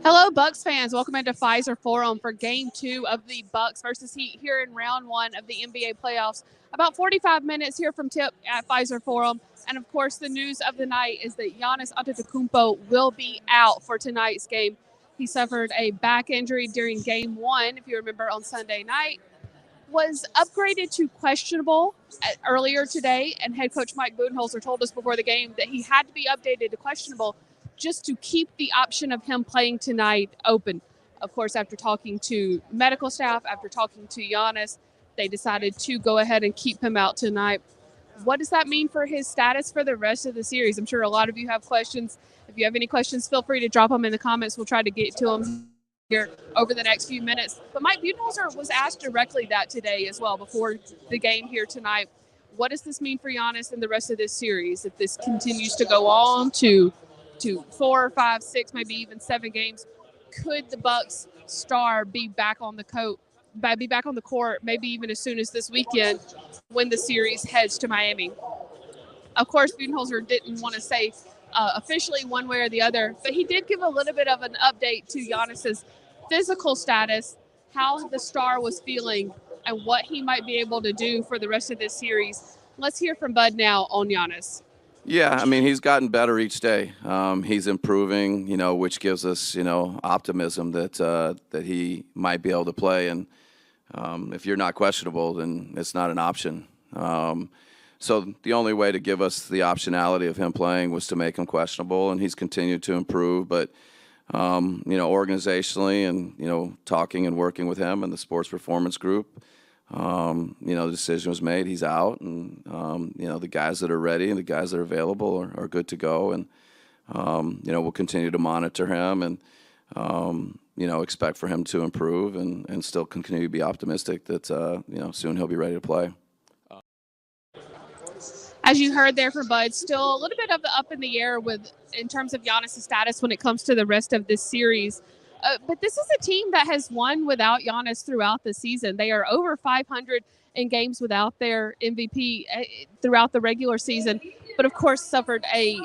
Hello, Bucks fans. Welcome into Fiserv Forum for Game 2 of the Bucks versus Heat here in Round 1 of the NBA playoffs. About 45 minutes here from tip at Fiserv Forum. And, of course, the news of the night is that Giannis Antetokounmpo will be out for tonight's game. He suffered a back injury during Game 1, if you remember, on Sunday night. Was upgraded to questionable earlier today, and head coach Mike Budenholzer told us before the game that he had to be updated to questionable just to keep the option of him playing tonight open. Of course, after talking to medical staff, after talking to Giannis, they decided to go ahead and keep him out tonight. What does that mean for his status for the rest of the series? I'm sure a lot of you have questions. If you have any questions, feel free to drop them in the comments. We'll try to get to them here over the next few minutes. But Mike Budenholzer was asked directly that today as well before the game here tonight. What does this mean for Giannis and the rest of this series if this continues to go on to 4, 5, 6, maybe even 7 games? Could the Bucks star be back on the court, maybe even as soon as this weekend when the series heads to Miami? Of course, Budenholzer didn't want to say officially one way or the other, but he did give a little bit of an update to Giannis's physical status, how the star was feeling, and what he might be able to do for the rest of this series. Let's hear from Bud now on Giannis. Yeah, I mean, he's gotten better each day. He's improving, which gives us, optimism that he might be able to play. And if you're not questionable, then it's not an option. So the only way to give us the optionality of him playing was to make him questionable, and he's continued to improve. But, organizationally and, talking and working with him and the sports performance group, the decision was made. He's out, and the guys that are ready and the guys that are available are good to go. And we'll continue to monitor him and expect for him to improve and still continue to be optimistic that soon he'll be ready to play. As you heard there from Bud, still a little bit of the up in the air in terms of Giannis' status when it comes to the rest of this series. But this is a team that has won without Giannis throughout the season. They are over 500 in games without their MVP throughout the regular season, but of course suffered a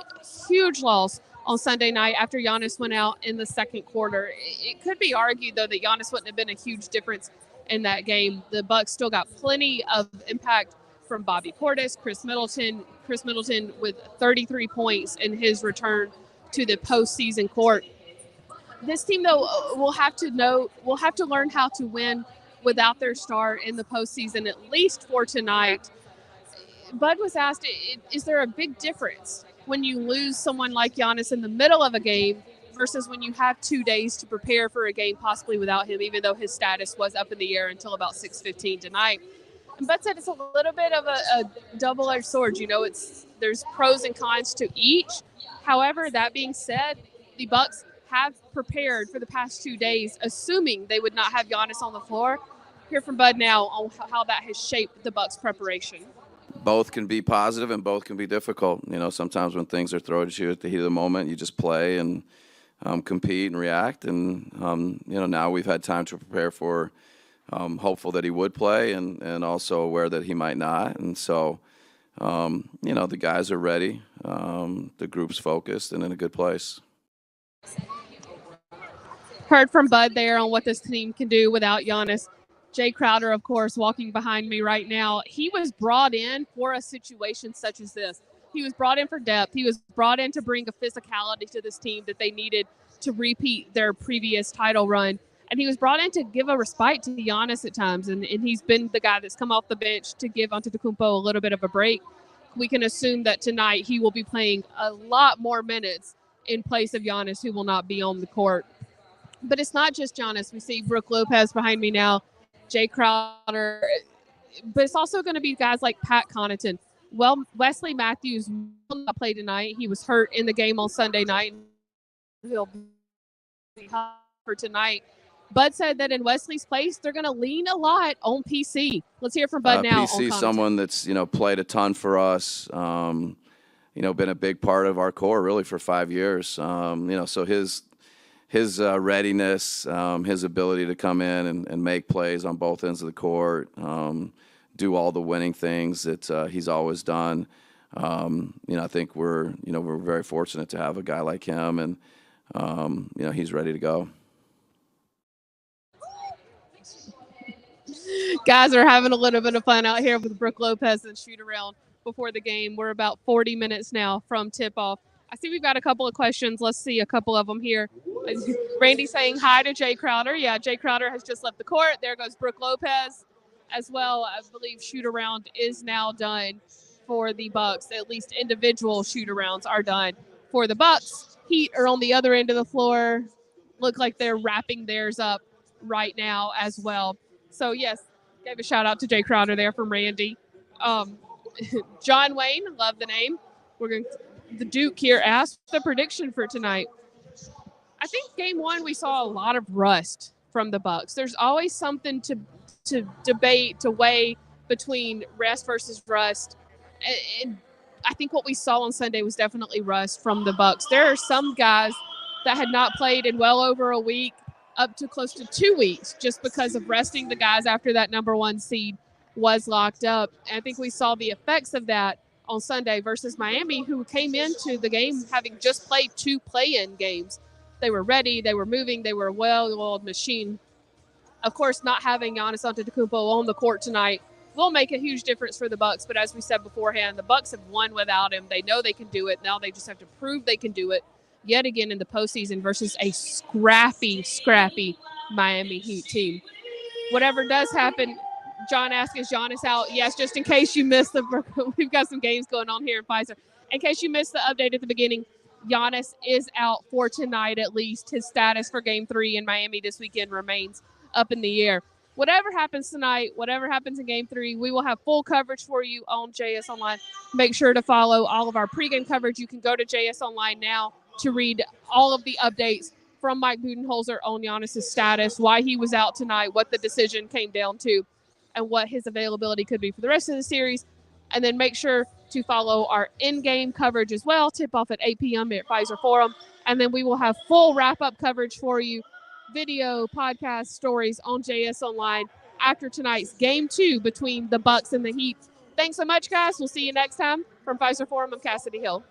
huge loss on Sunday night after Giannis went out in the second quarter. It could be argued, though, that Giannis wouldn't have been a huge difference in that game. The Bucks still got plenty of impact from Bobby Portis, Chris Middleton with 33 points in his return to the postseason court. This team, though, will have to learn how to win without their star in the postseason, at least for tonight. Bud was asked, is there a big difference when you lose someone like Giannis in the middle of a game versus when you have 2 days to prepare for a game possibly without him, even though his status was up in the air until about 6:15 tonight? And Bud said it's a little bit of a double-edged sword. There's pros and cons to each. However, that being said, the Bucks have prepared for the past 2 days, assuming they would not have Giannis on the floor. Hear from Bud now on how that has shaped the Bucks' preparation. Both can be positive and both can be difficult. Sometimes when things are thrown at you at the heat of the moment, you just play and compete and react. And, now we've had time to prepare for hopeful that he would play and also aware that he might not. And so, the guys are ready. The group's focused and in a good place. Heard from Bud there on what this team can do without Giannis. Jay Crowder, of course, walking behind me right now. He was brought in for a situation such as this. He was brought in for depth. He was brought in to bring a physicality to this team that they needed to repeat their previous title run. And he was brought in to give a respite to Giannis at times. And he's been the guy that's come off the bench to give Antetokounmpo a little bit of a break. We can assume that tonight he will be playing a lot more minutes in place of Giannis, who will not be on the court. But it's not just Giannis. We see Brook Lopez behind me now, Jay Crowder. But it's also going to be guys like Pat Connaughton. Well, Wesley Matthews will not play tonight. He was hurt in the game on Sunday night. He'll be for tonight. Bud said that in Wesley's place, they're going to lean a lot on PC. Let's hear from Bud now. PC, someone that's, played a ton for us, been a big part of our core really for 5 years. So his readiness, his ability to come in and make plays on both ends of the court, do all the winning things that he's always done. I think we're very fortunate to have a guy like him. And he's ready to go. Guys are having a little bit of fun out here with Brooke Lopez and shoot around before the game. We're about 40 minutes now from tip-off. I see we've got a couple of questions. Let's see a couple of them here. Randy saying hi to Jay Crowder. Yeah, Jay Crowder has just left the court. There goes Brooke Lopez as well. I believe shoot-around is now done for the Bucks. At least individual shoot-arounds are done for the Bucks. Heat are on the other end of the floor. Look like they're wrapping theirs up right now as well. So, yes, gave a shout-out to Jay Crowder there from Randy. John Wayne, love the name. The Duke here asked the prediction for tonight. I think game one we saw a lot of rust from the Bucks. There's always something to debate, to weigh between rest versus rust. And I think what we saw on Sunday was definitely rust from the Bucks. There are some guys that had not played in well over a week, up to close to 2 weeks, just because of resting the guys after that number one seed was locked up. And I think we saw the effects of that on Sunday versus Miami, who came into the game having just played 2 play-in games. They were ready, they were moving, they were a well-oiled machine. Of course, not having Giannis Antetokounmpo on the court tonight will make a huge difference for the Bucks. But as we said beforehand, the Bucks have won without him. They know they can do it. Now they just have to prove they can do it yet again in the postseason versus a scrappy Miami Heat team. Whatever does happen, John asks, is Giannis out? Yes, just in case you missed we've got some games going on here in Fiserv. In case you missed the update at the beginning, Giannis is out for tonight at least. His status for Game 3 in Miami this weekend remains up in the air. Whatever happens tonight, whatever happens in Game 3, we will have full coverage for you on JS Online. Make sure to follow all of our pregame coverage. You can go to JS Online now to read all of the updates from Mike Budenholzer on Giannis' status, why he was out tonight, what the decision came down to, and what his availability could be for the rest of the series. And then make sure to follow our in-game coverage as well. Tip off at 8 p.m. at Fiserv Forum. And then we will have full wrap-up coverage for you, video, podcast, stories on JS Online after tonight's Game 2 between the Bucks and the Heat. Thanks so much, guys. We'll see you next time. From Fiserv Forum, I'm Kassidy Hill.